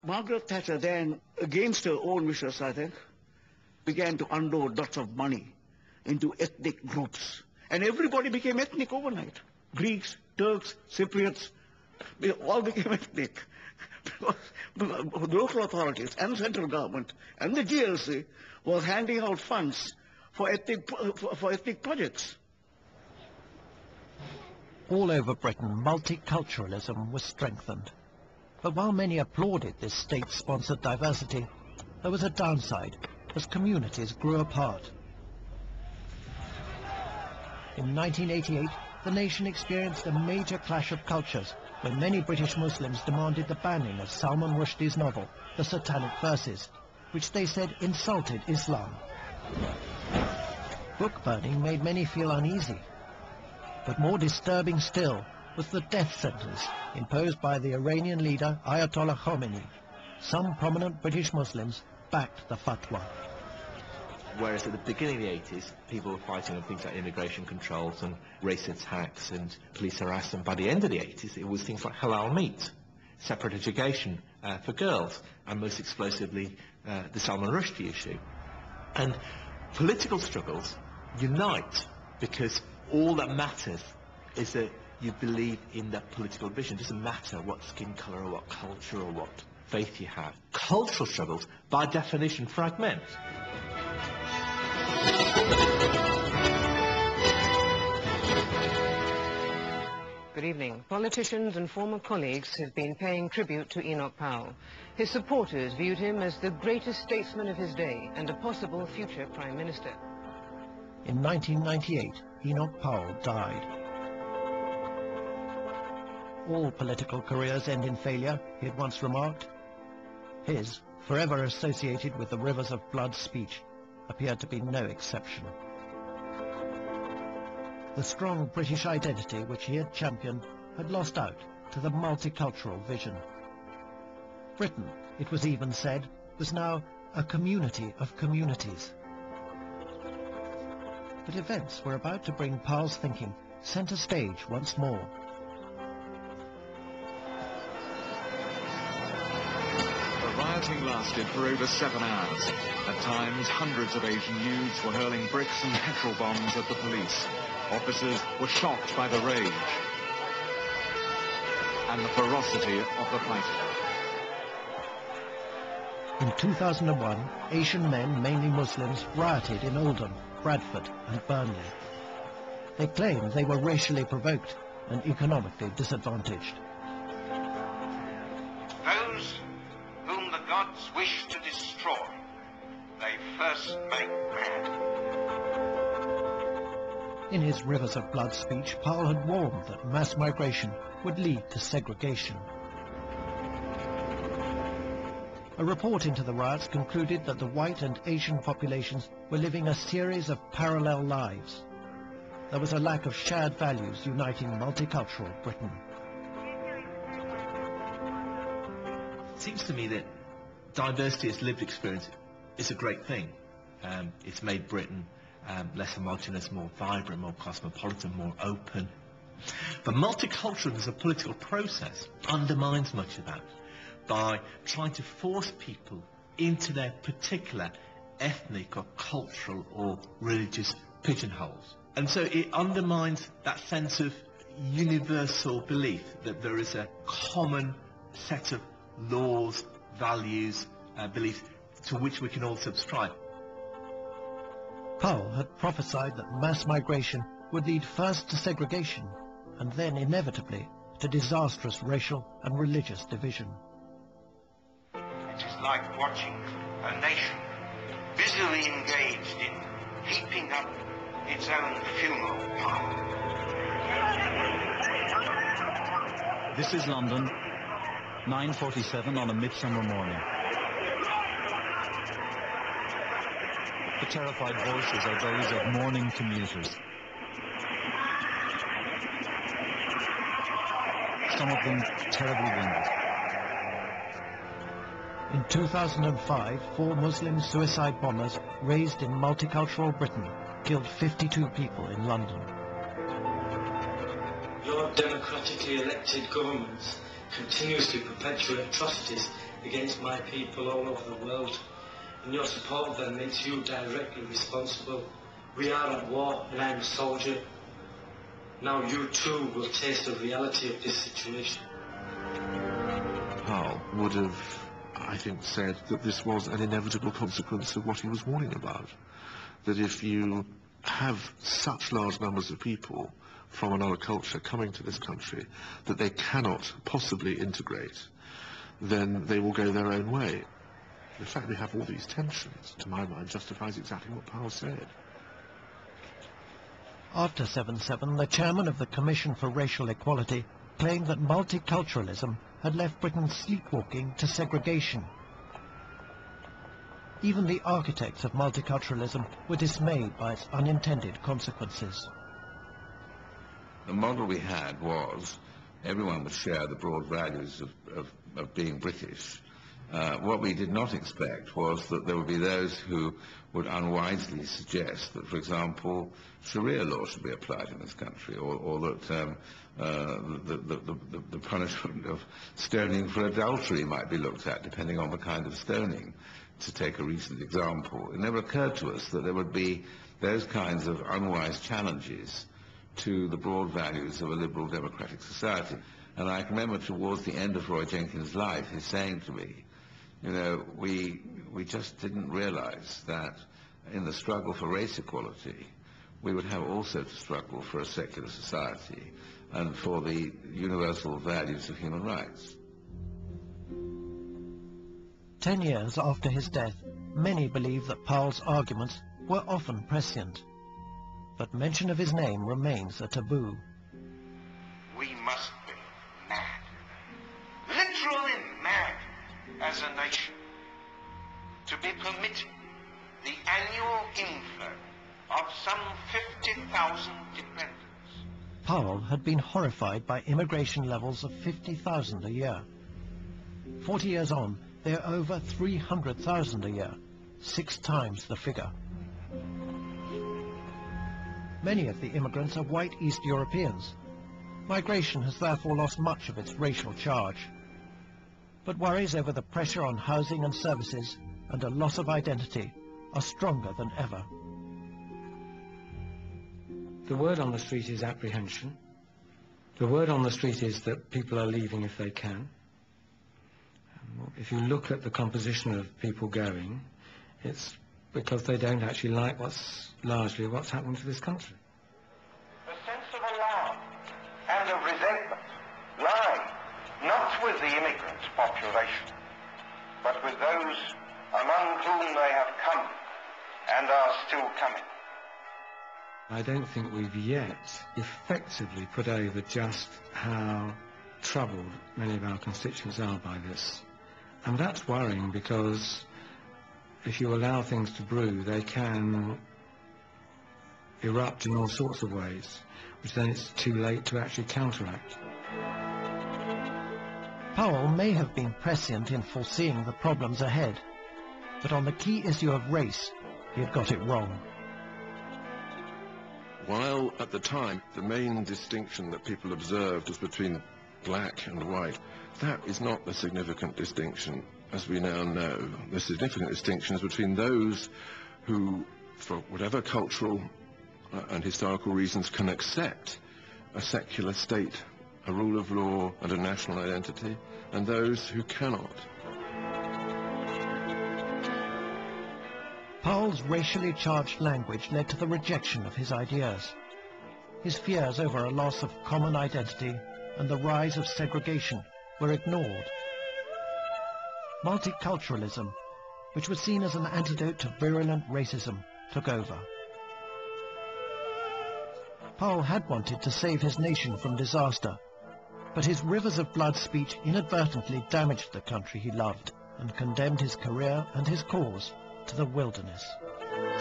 Margaret Thatcher then, against her own wishes, I think, began to unload lots of money into ethnic groups. And everybody became ethnic overnight. Greeks, Turks, Cypriots, they all became ethnic. Because the local authorities and central government and the GLC was handing out funds for ethnic projects. All over Britain, multiculturalism was strengthened. But while many applauded this state-sponsored diversity, there was a downside as communities grew apart. In 1988, the nation experienced a major clash of cultures when many British Muslims demanded the banning of Salman Rushdie's novel, The Satanic Verses, which they said insulted Islam. Book burning made many feel uneasy. But more disturbing still was the death sentence imposed by the Iranian leader Ayatollah Khomeini. Some prominent British Muslims backed the fatwa. Whereas at the beginning of the 80s, people were fighting on things like immigration controls and race attacks and police harassment. By the end of the 80s, it was things like halal meat, separate education for girls, and most explosively, the Salman Rushdie issue. And political struggles unite because all that matters is that you believe in that political vision. It doesn't matter what skin colour or what culture or what faith you have. Cultural struggles, by definition, fragment. Good evening. Politicians and former colleagues have been paying tribute to Enoch Powell. His supporters viewed him as the greatest statesman of his day and a possible future Prime Minister. In 1998, Enoch Powell died. All political careers end in failure, he had once remarked. His, forever associated with the rivers of blood speech, appeared to be no exception. The strong British identity which he had championed had lost out to the multicultural vision. Britain, it was even said, was now a community of communities. But events were about to bring Powell's thinking centre stage once more. The rioting lasted for over 7 hours. At times, hundreds of Asian youths were hurling bricks and petrol bombs at the police. Officers were shocked by the rage and the ferocity of the fighting. In 2001, Asian men, mainly Muslims, rioted in Oldham, Bradford and Burnley. They claimed they were racially provoked and economically disadvantaged. Those whom the gods wish to destroy, they first make mad. In his Rivers of Blood speech, Powell had warned that mass migration would lead to segregation. A report into the riots concluded that the white and Asian populations were living a series of parallel lives. There was a lack of shared values uniting multicultural Britain. It seems to me that diversity as lived experience is a great thing. It's made Britain less homogenous, more vibrant, more cosmopolitan, more open. But multiculturalism as a political process undermines much of that by trying to force people into their particular ethnic or cultural or religious pigeonholes. And so it undermines that sense of universal belief that there is a common set of laws, values, beliefs to which we can all subscribe. Powell had prophesied that mass migration would lead first to segregation and then inevitably to disastrous racial and religious division. It is like watching a nation busily engaged in heaping up its own funeral pyre. This is London, 9:47 on a midsummer morning. The terrified voices are those of mourning commuters. Some of them terribly wounded. In 2005, 4 Muslim suicide bombers raised in multicultural Britain killed 52 people in London. Your democratically elected governments continuously perpetuate atrocities against my people all over the world, and your support of them makes you directly responsible. We are at war, and I'm a soldier. Now you too will taste the reality of this situation. Powell would have, I think, said that this was an inevitable consequence of what he was warning about. That if you have such large numbers of people from another culture coming to this country that they cannot possibly integrate, then they will go their own way. The fact we have all these tensions, to my mind, justifies exactly what Powell said. After 7/7, the chairman of the Commission for Racial Equality claimed that multiculturalism had left Britain sleepwalking to segregation. Even the architects of multiculturalism were dismayed by its unintended consequences. The model we had was everyone would share the broad values of being British. What we did not expect was that there would be those who would unwisely suggest that, for example, Sharia law should be applied in this country, or that the punishment of stoning for adultery might be looked at, depending on the kind of stoning, to take a recent example. It never occurred to us that there would be those kinds of unwise challenges to the broad values of a liberal democratic society. And I can remember towards the end of Roy Jenkins' life, his saying to me, you know, we just didn't realize that in the struggle for race equality, we would have also to struggle for a secular society and for the universal values of human rights. 10 years after his death, many believe that Powell's arguments were often prescient. But mention of his name remains a taboo. We must be mad, literally mad as a nation, to be permitted the annual inflow of some 50,000 dependents. Powell had been horrified by immigration levels of 50,000 a year. 40 years on, they are over 300,000 a year, 6 times the figure. Many of the immigrants are white East Europeans. Migration has therefore lost much of its racial charge. But worries over the pressure on housing and services and a loss of identity are stronger than ever. The word on the street is apprehension. The word on the street is that people are leaving if they can. If you look at the composition of people going, it's because they don't actually like largely what's happening to this country. The sense of alarm and of resentment lie not with the immigrant population, but with those among whom they have come and are still coming. I don't think we've yet effectively put over just how troubled many of our constituents are by this. And that's worrying, because if you allow things to brew, they can erupt in all sorts of ways, which then it's too late to actually counteract. Powell may have been prescient in foreseeing the problems ahead, but on the key issue of race, he had got it wrong. While at the time the main distinction that people observed was between black and white, that is not the significant distinction, as we now know. The significant distinction is between those who, for whatever cultural and historical reasons, can accept a secular state, a rule of law and a national identity, and those who cannot. Powell's racially charged language led to the rejection of his ideas. His fears over a loss of common identity and the rise of segregation were ignored. Multiculturalism, which was seen as an antidote to virulent racism, took over. Powell had wanted to save his nation from disaster, but his rivers of blood speech inadvertently damaged the country he loved and condemned his career and his cause to the wilderness.